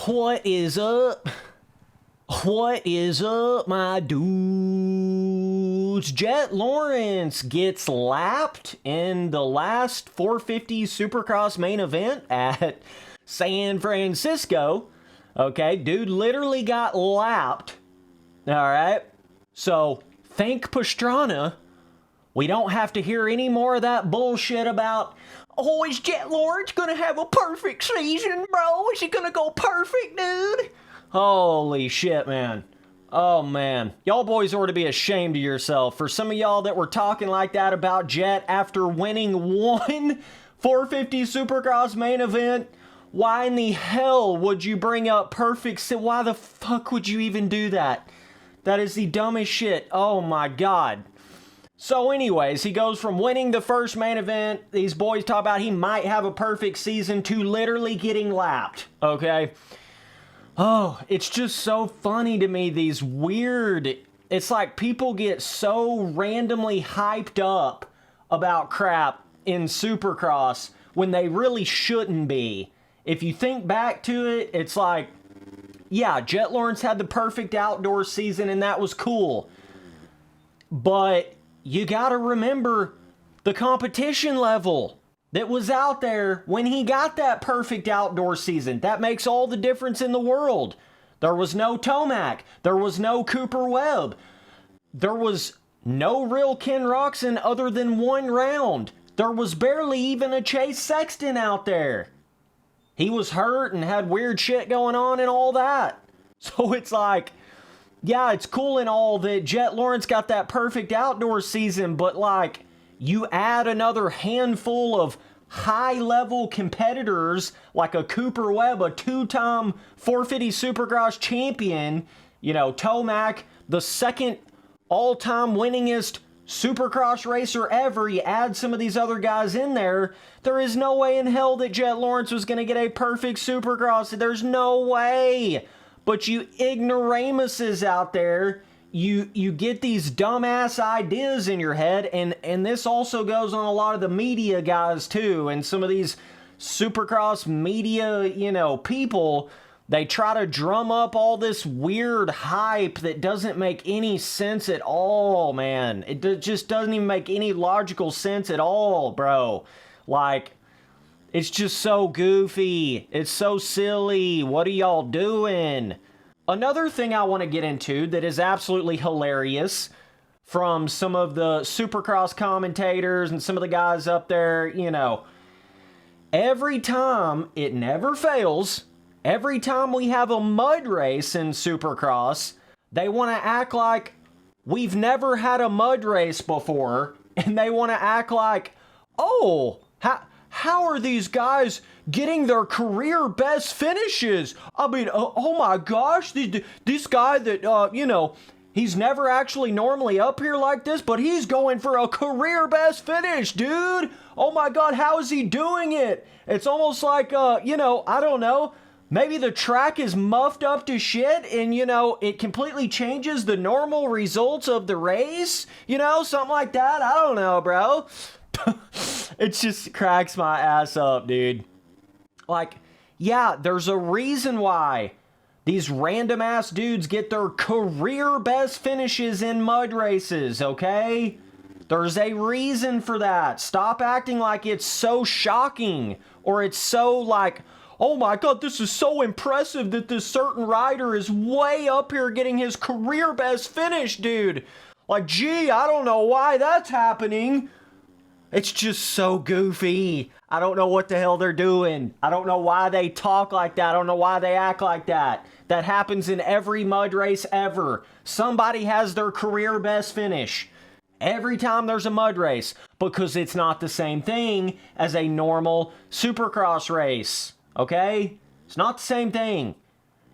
What is up? What is up, my dudes? Jett Lawrence gets lapped in the last 450 Supercross main event at San Francisco. Okay, dude literally got lapped. All right, so thank Pastrana. We don't have to hear any more of that bullshit about, oh, is Jett Lawrence gonna have a perfect season, bro? Is he gonna go perfect, dude? Holy shit, man. Oh, man. Y'all boys ought to be ashamed of yourself. For some of y'all that were talking like that about Jett after winning one 450 Supercross main event, why in the hell would you bring up perfect? Why the fuck would you even do that? That is the dumbest shit. Oh, my God. So anyways, he goes from winning the first main event, these boys talk about he might have a perfect season, to literally getting lapped, okay? Oh, it's just so funny to me, these weird, it's like people get so randomly hyped up about crap in Supercross when they really shouldn't be. If you think back to it, it's like, yeah, Jett Lawrence had the perfect outdoor season and that was cool. But you gotta remember the competition level that was out there when he got that perfect outdoor season. That makes all the difference in the world. There was no Tomac. There was no Cooper Webb. There was no real Ken Roxon other than one round. There was barely even a Chase Sexton out there. He was hurt and had weird shit going on and all that. So it's like, yeah, it's cool and all that Jett Lawrence got that perfect outdoor season, but like, you add another handful of high-level competitors like a Cooper Webb, a two-time 450 Supercross champion, you know, Tomac, the second all-time winningest Supercross racer ever. You add some of these other guys in there, there is no way in hell that Jett Lawrence was going to get a perfect Supercross. There's no way. But you ignoramuses out there, you get these dumbass ideas in your head, and this also goes on a lot of the media guys too, and some of these Supercross media, you know, people, they try to drum up all this weird hype that doesn't make any sense at all, man. It just doesn't even make any logical sense at all, bro. Like, it's just so goofy. It's so silly. What are y'all doing? Another thing I want to get into that is absolutely hilarious from some of the Supercross commentators and some of the guys up there, you know, every time, it never fails, every time we have a mud race in Supercross, they want to act like we've never had a mud race before, and they want to act like, oh, how are these guys getting their career best finishes? I mean, oh my gosh, this guy that, you know, he's never actually normally up here like this, but he's going for a career best finish, dude. Oh my God, how is he doing it? It's almost like, you know, I don't know, maybe the track is muffed up to shit and, you know, it completely changes the normal results of the race, you know, something like that. I don't know, bro. It just cracks my ass up, dude. Like, yeah, there's a reason why these random ass dudes get their career best finishes in mud races, okay? There's a reason for that. Stop acting like it's so shocking, or it's so like, oh my God, this is so impressive that this certain rider is way up here getting his career best finish, dude. Like, gee, I don't know why that's happening. It's just so goofy. I don't know what the hell they're doing. I don't know why they talk like that. I don't know why they act like that. That happens in every mud race ever. Somebody has their career best finish every time there's a mud race, because it's not the same thing as a normal Supercross race, okay? It's not the same thing.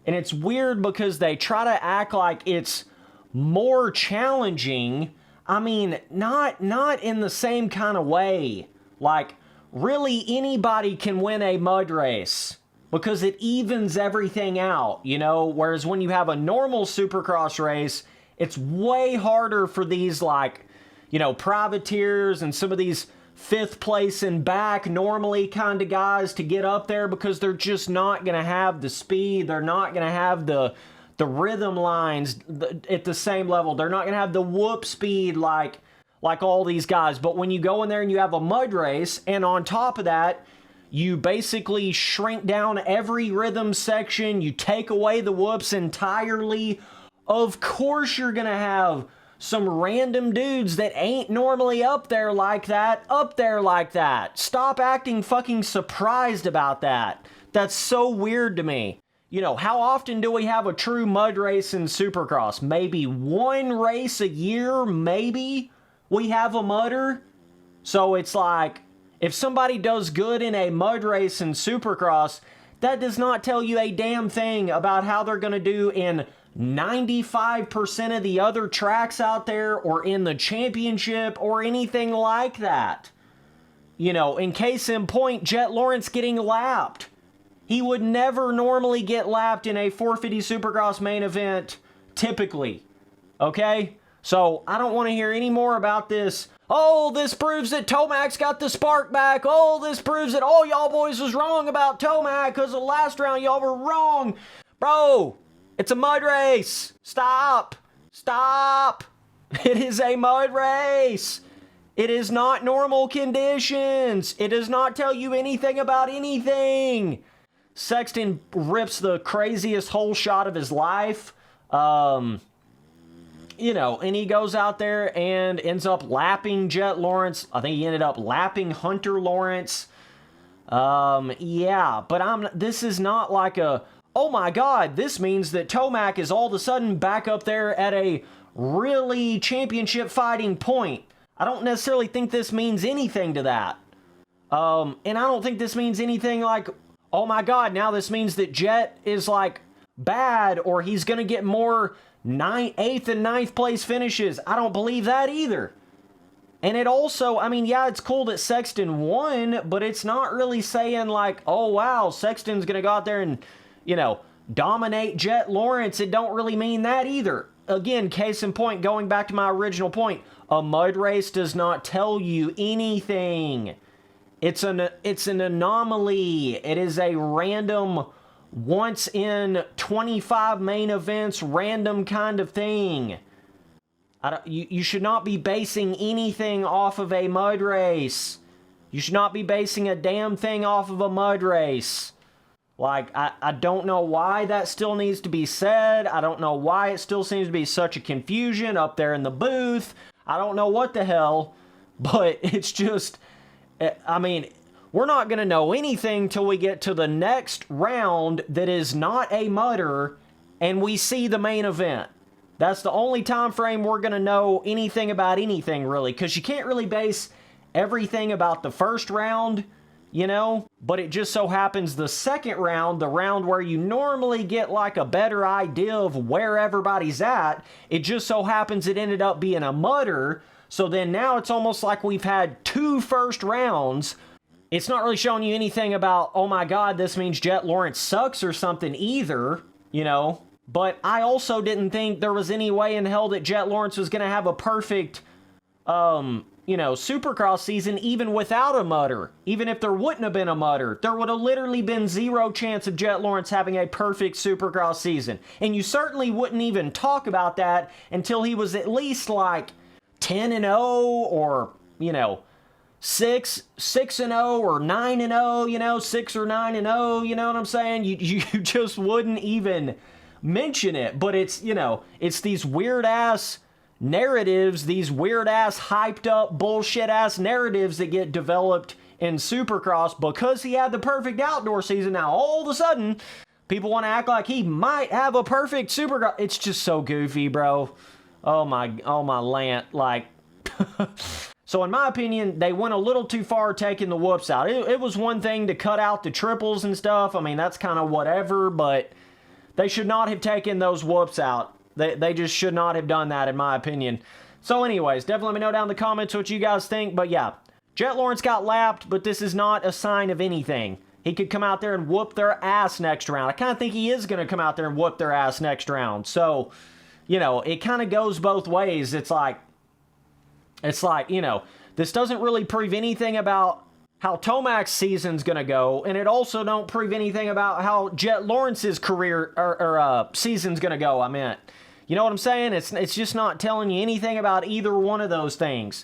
And it's weird because they try to act like it's more challenging. I mean, not in the same kind of way. Like, really anybody can win a mud race because it evens everything out, you know? Whereas when you have a normal Supercross race, it's way harder for these, like, you know, privateers and some of these fifth place and back normally kind of guys to get up there because they're just not going to have the speed. They're not going to have the rhythm lines at the same level. They're not going to have the whoop speed like all these guys. But when you go in there and you have a mud race, and on top of that, you basically shrink down every rhythm section, you take away the whoops entirely, of course you're going to have some random dudes that ain't normally up there like that. Stop acting fucking surprised about that. That's so weird to me. You know, how often do we have a true mud race in Supercross? Maybe one race a year, maybe we have a mudder. So it's like, if somebody does good in a mud race in Supercross, that does not tell you a damn thing about how they're going to do in 95% of the other tracks out there, or in the championship, or anything like that. You know, in case in point, Jett Lawrence getting lapped. He would never normally get lapped in a 450 Supercross main event, typically. Okay? So, I don't want to hear any more about this. Oh, this proves that Tomac's got the spark back. Oh, this proves that all y'all boys was wrong about Tomac because the last round y'all were wrong. Bro, it's a mud race. Stop. It is a mud race. It is not normal conditions. It does not tell you anything about anything. Sexton rips the craziest hole shot of his life. You know, and he goes out there and ends up lapping Jett Lawrence. I think he ended up lapping Hunter Lawrence. Yeah, but this is not like a, oh my God, this means that Tomac is all of a sudden back up there at a really championship fighting point. I don't necessarily think this means anything to that. And I don't think this means anything like, oh my God, now this means that Jett is like bad, or he's going to get more 8th and 9th place finishes. I don't believe that either. And it also, I mean, yeah, it's cool that Sexton won, but it's not really saying like, oh wow, Sexton's going to go out there and, you know, dominate Jett Lawrence. It don't really mean that either. Again, case in point, going back to my original point, a mud race does not tell you anything. It's an anomaly. It is a random, once in 25 main events, random kind of thing. You should not be basing anything off of a mud race. You should not be basing a damn thing off of a mud race. Like, I don't know why that still needs to be said. I don't know why it still seems to be such a confusion up there in the booth. I don't know what the hell, but it's just, I mean, we're not going to know anything till we get to the next round that is not a mudder and we see the main event. That's the only time frame we're going to know anything about anything, really, because you can't really base everything about the first round, you know? But it just so happens the second round, the round where you normally get like a better idea of where everybody's at, it just so happens it ended up being a mudder. So then now it's almost like we've had 2 first rounds. It's not really showing you anything about, oh my God, this means Jett Lawrence sucks or something either, you know? But I also didn't think there was any way in hell that Jett Lawrence was going to have a perfect, you know, Supercross season even without a mudder. Even if there wouldn't have been a mudder, there would have literally been 0 chance of Jett Lawrence having a perfect Supercross season. And you certainly wouldn't even talk about that until he was at least like 10-0 or, you know, 6-0 or 9-0, you know, 6 or 9-0, you know what I'm saying? You just wouldn't even mention it. But it's, you know, it's these weird ass narratives, these weird ass hyped up bullshit ass narratives that get developed in Supercross because he had the perfect outdoor season. Now all of a sudden people want to act like he might have a perfect Supercross. It's just so goofy, bro. Oh my lant. Like so in my opinion, they went a little too far taking the whoops out. It was one thing to cut out the triples and stuff. I mean, that's kind of whatever, but they should not have taken those whoops out. They just should not have done that, in my opinion. So anyways, definitely let me know down in the comments what you guys think. But yeah, Jett Lawrence got lapped, but this is not a sign of anything. He could come out there and whoop their ass next round. I kind of think he is going to come out there and whoop their ass next round. So, you know, it kind of goes both ways. It's like, you know, This doesn't really prove anything about how Tomac's season's gonna go, and it also don't prove anything about how Jett Lawrence's career or season's gonna go. I meant, you know what I'm saying? It's just not telling you anything about either one of those things.